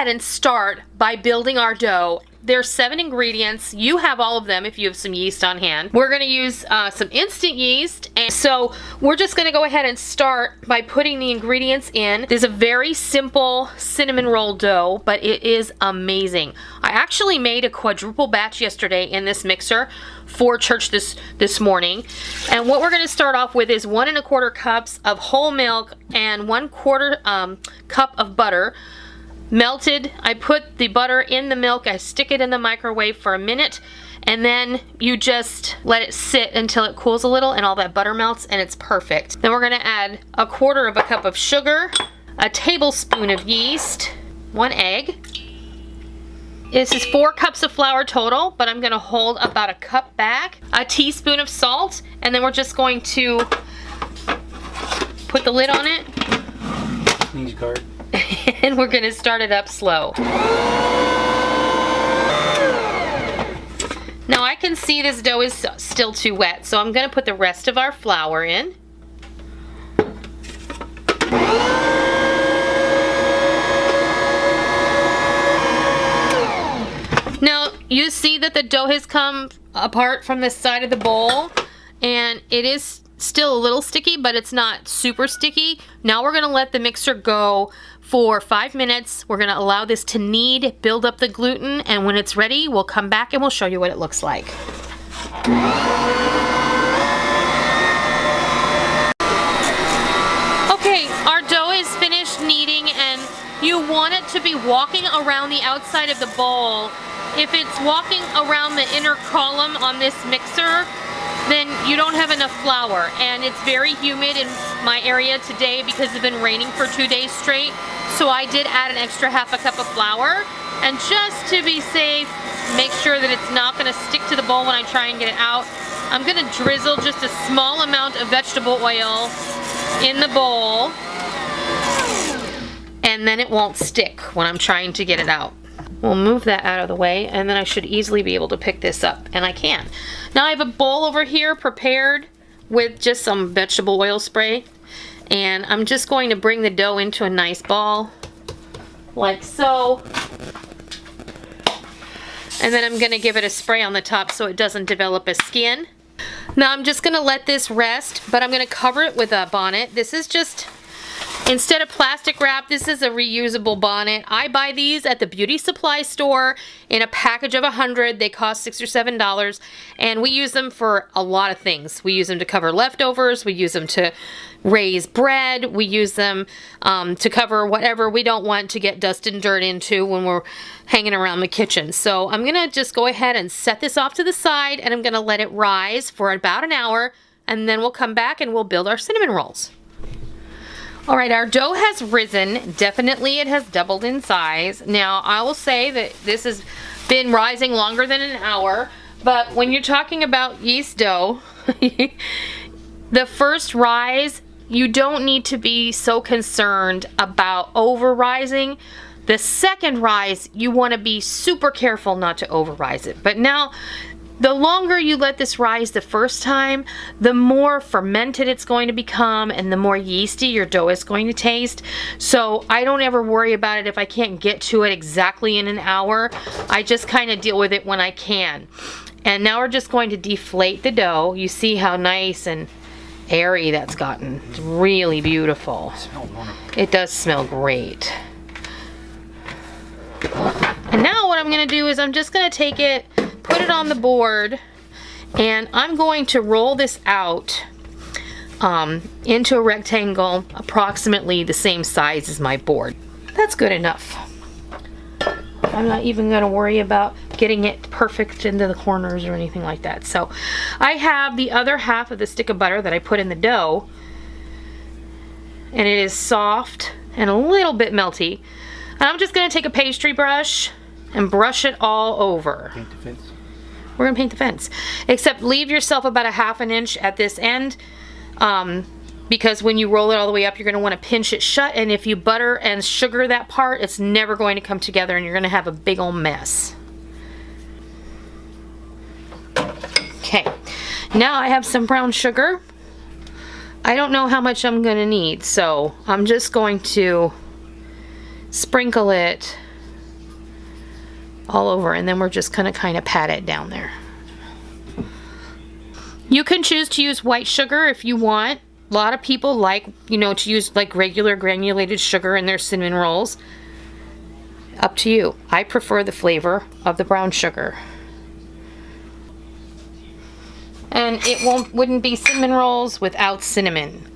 ahead and start by building our dough. There's 7 ingredients. You have all of them if you have some yeast on hand. We're gonna use some instant yeast, and so we're just gonna go ahead and start by putting the ingredients in. This is a very simple cinnamon roll dough, but it is amazing. I actually made a quadruple batch yesterday in this mixer for church this morning. And what we're gonna start off with is 1 1/4 cups of whole milk and 1/4 cup of butter. Melted. I put the butter in the milk, I stick it in the microwave for a minute, and then you just let it sit until it cools a little and all that butter melts, and it's perfect. Then we're gonna add 1/4 cup of sugar, a tablespoon of yeast, 1 egg. This is 4 cups of flour total, but I'm gonna hold about a cup back, a teaspoon of salt, and then we're just going to put the lid on it. Sneeze guard. And we're gonna start it up slow. Now I can see this dough is still too wet, so I'm gonna put the rest of our flour in. Now you see that the dough has come apart from the side of the bowl, and it is still a little sticky, but it's not super sticky. Now we're gonna let the mixer go for 5 minutes. We're gonna allow this to knead, build up the gluten, and when it's ready, we'll come back and we'll show you what it looks like. Okay, our dough is finished kneading, and you want it to be walking around the outside of the bowl. If it's walking around the inner column on this mixer, then you don't have enough flour, and it's very humid in my area today because it's been raining for 2 days straight, so I did add an extra 1/2 cup of flour, and just to be safe, make sure that it's not going to stick to the bowl when I try and get it out, I'm going to drizzle just a small amount of vegetable oil in the bowl, and then it won't stick when I'm trying to get it out. We'll move that out of the way, and then I should easily be able to pick this up, and I can. Now I have a bowl over here prepared with just some vegetable oil spray, and I'm just going to bring the dough into a nice ball, like so. And then I'm gonna give it a spray on the top so it doesn't develop a skin. Now I'm just gonna let this rest, but I'm gonna cover it with a bonnet. This is just, instead of plastic wrap, this is a reusable bonnet. I buy these at the beauty supply store in a package of 100. They cost $6 or $7, and we use them for a lot of things. We use them to cover leftovers, we use them to raise bread, we use them to cover whatever we don't want to get dust and dirt into when we're hanging around the kitchen. So I'm gonna just go ahead and set this off to the side, and I'm gonna let it rise for about an hour, and then we'll come back and we'll build our cinnamon rolls. All right, our dough has risen. Definitely it has doubled in size. Now, I will say that this has been rising longer than an hour, but when you're talking about yeast dough, the first rise, you don't need to be so concerned about over rising. The second rise, you want to be super careful not to over rise it. But now, the longer you let this rise the first time, the more fermented it's going to become and the more yeasty your dough is going to taste. So I don't ever worry about it if I can't get to it exactly in an hour. I just kind of deal with it when I can. And now we're just going to deflate the dough. You see how nice and airy that's gotten. It's really beautiful. It smells wonderful. It does smell great. And now what I'm going to do is I'm just going to take it, put it on the board, and I'm going to roll this out into a rectangle approximately the same size as my board. That's good enough. I'm not even going to worry about getting it perfect into the corners or anything like that. So I have the other half of the stick of butter that I put in the dough, and it is soft and a little bit melty. And I'm just going to take a pastry brush and brush it all over. Paint the fence. We're going to paint the fence. Except leave yourself about a 1/2 inch at this end, because when you roll it all the way up, you're going to want to pinch it shut, and if you butter and sugar that part, it's never going to come together and you're going to have a big old mess. Okay, now I have some brown sugar. I don't know how much I'm going to need, so I'm just going to sprinkle it all over, and then we're just gonna kind of pat it down there. You can choose to use white sugar if you want. A lot of people like, you know, to use like regular granulated sugar in their cinnamon rolls. Up to you. I prefer the flavor of the brown sugar. And it wouldn't be cinnamon rolls without cinnamon.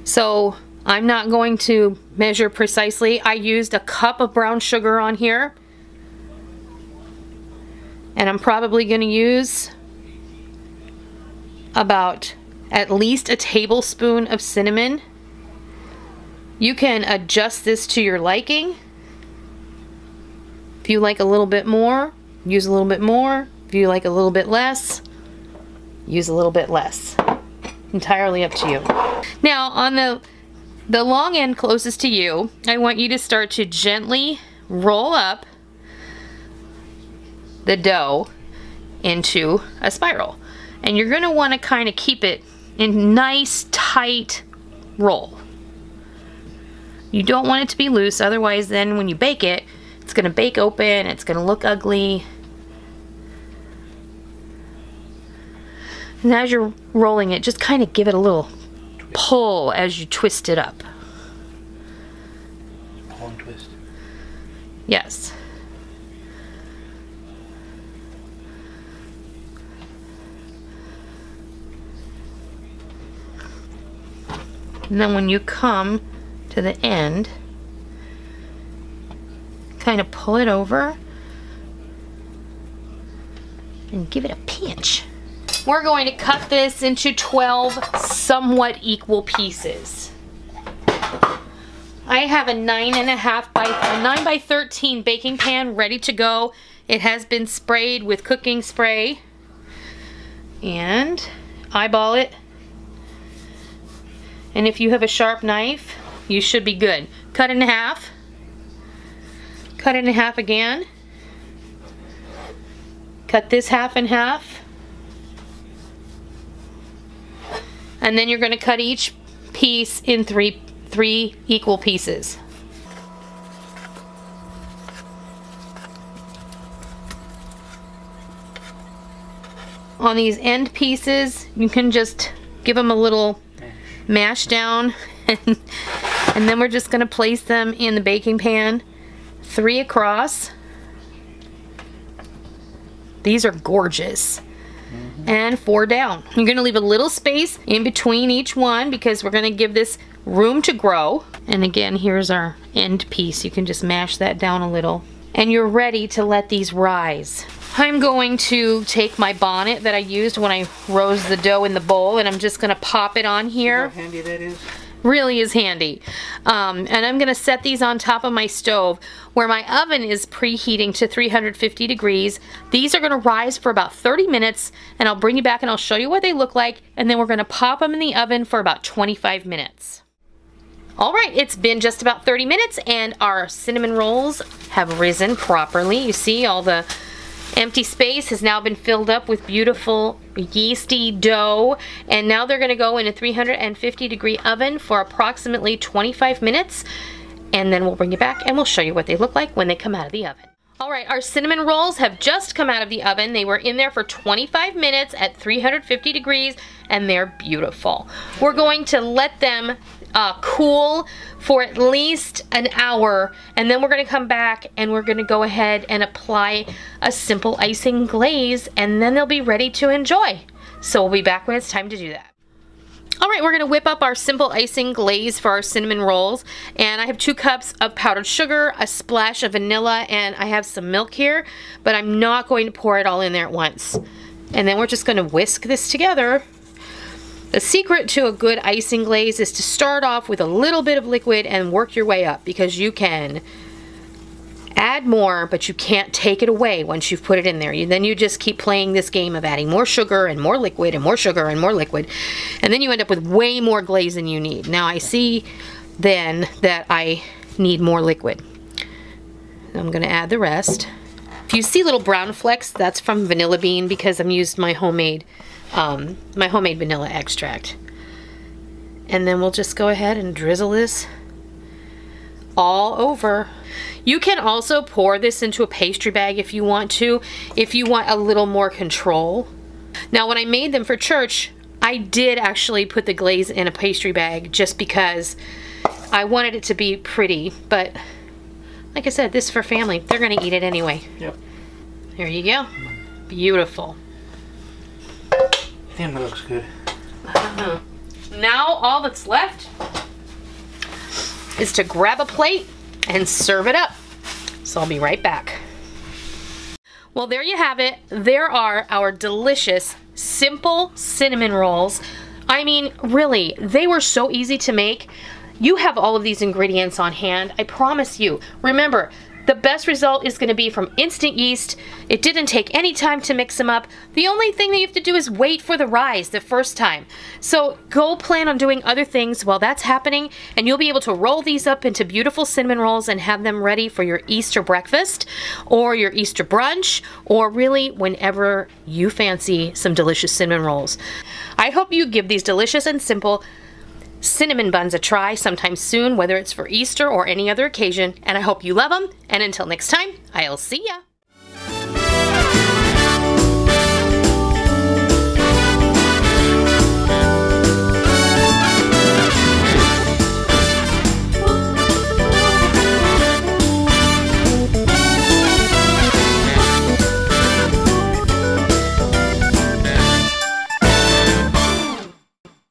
So I'm not going to measure precisely. I used a cup of brown sugar on here. And I'm probably going to use about at least a tablespoon of cinnamon. You can adjust this to your liking. If you like a little bit more, use a little bit more. If you like a little bit less, use a little bit less. Entirely up to you. Now on the long end closest to you, I want you to start to gently roll up the dough into a spiral. And you're going to want to kind of keep it in nice tight roll. You don't want it to be loose, otherwise then when you bake it, it's going to bake open, it's going to look ugly. And as you're rolling it, just kind of give it a little pull as you twist it up. Pull and twist. Yes. And then when you come to the end, kind of pull it over and give it a pinch. We're going to cut this into 12 somewhat equal pieces. I have a 9 by 13 baking pan ready to go. It has been sprayed with cooking spray. And eyeball it. And if you have a sharp knife, you should be good. Cut in half. Cut in half again. Cut this half in half. And then you're going to cut each piece in three equal pieces. On these end pieces, you can just give them a little mash down, and then we're just going to place them in the baking pan, 3 across. These are gorgeous. And 4 down. You're going to leave a little space in between each one because we're going to give this room to grow. And again, here's our end piece. You can just mash that down a little. And you're ready to let these rise. I'm going to take my bonnet that I used when I rose the dough in the bowl, and I'm just going to pop it on here. See how handy that is? Really is handy. And I'm going to set these on top of my stove where my oven is preheating to 350 degrees. These are going to rise for about 30 minutes, and I'll bring you back and I'll show you what they look like, and then we're going to pop them in the oven for about 25 minutes. All right, it's been just about 30 minutes and our cinnamon rolls have risen properly. You see all the empty space has now been filled up with beautiful yeasty dough, and now they're going to go in a 350 degree oven for approximately 25 minutes, and then we'll bring you back and we'll show you what they look like when they come out of the oven. All right, our cinnamon rolls have just come out of the oven. They were in there for 25 minutes at 350 degrees, and they're beautiful. We're going to let them cool for at least an hour, and then we're going to come back and we're going to go ahead and apply a simple icing glaze, and then they'll be ready to enjoy. So we'll be back when it's time to do that. All right, we're going to whip up our simple icing glaze for our cinnamon rolls, and I have 2 cups of powdered sugar, a splash of vanilla, and I have some milk here, but I'm not going to pour it all in there at once. And then we're just going to whisk this together. The secret to a good icing glaze is to start off with a little bit of liquid and work your way up, because you can add more, but you can't take it away once you've put it in there. Then you just keep playing this game of adding more sugar and more liquid and more sugar and more liquid, and then you end up with way more glaze than you need. Now I see then that I need more liquid. I'm going to add the rest. If you see little brown flecks, that's from vanilla bean, because I'm used my homemade vanilla extract. And then we'll just go ahead and drizzle this all over. You can also pour this into a pastry bag if you want to, if you want a little more control. Now, when I made them for church, I did actually put the glaze in a pastry bag just because I wanted it to be pretty, but like I said, this is for family. They're gonna eat it anyway. Yep. There you go. Beautiful. Damn, that looks good. Now all that's left is to grab a plate and serve it up. So I'll be right back. Well, there you have it. There are our delicious, simple cinnamon rolls. I mean, really, they were so easy to make. You have all of these ingredients on hand, I promise you. Remember, the best result is going to be from instant yeast. It didn't take any time to mix them up. The only thing that you have to do is wait for the rise the first time. So go plan on doing other things while that's happening, and you'll be able to roll these up into beautiful cinnamon rolls and have them ready for your Easter breakfast or your Easter brunch, or really whenever you fancy some delicious cinnamon rolls. I hope you give these delicious and simple cinnamon buns a try sometime soon, whether it's for Easter or any other occasion, and I hope you love them. And until next time, I'll see ya.